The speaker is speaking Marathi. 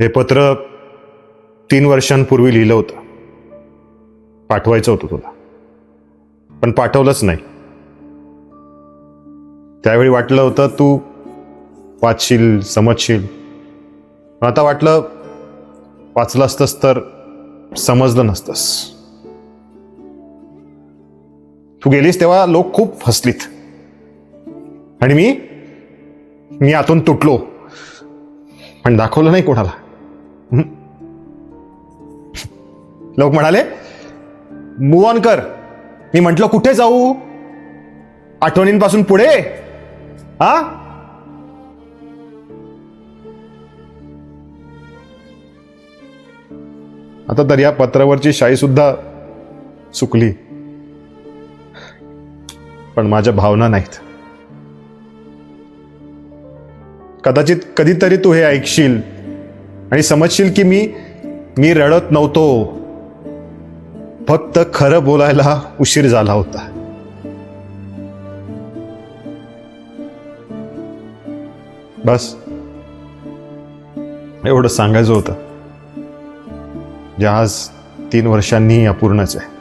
हे पत्र 3 वर्षांपूर्वी लिहिलं होतं. पाठवायचं होतं तुला, पण पाठवलंच नाही. त्यावेळी वाटलं होतं तू वाचशील, समजशील. आता वाटलं वाचलं असतंस तर समजलं नसतंस. तू गेलीस तेव्हा लोक खूप हसलीत आणि मी आतून तुटलो, पण दाखवलं नाही कोणाला. लोक म्हणाले मूव्ह ऑन कर. मी म्हंटल कुठे जाऊ, आठवणींपासून पुढे. हा, आता तर या पत्रावरची शाई सुद्धा चुकली, पण माझ्या भावना नाहीत. कदाचित कधीतरी तू हे ऐकशील आणि समजशील की मी रडत नव्हतो, फक्त खरं बोलायला उशीर झाला होता. बस एवढं सांगायचं होतं, जे आज 3 वर्षांनी अपूर्णच आहे.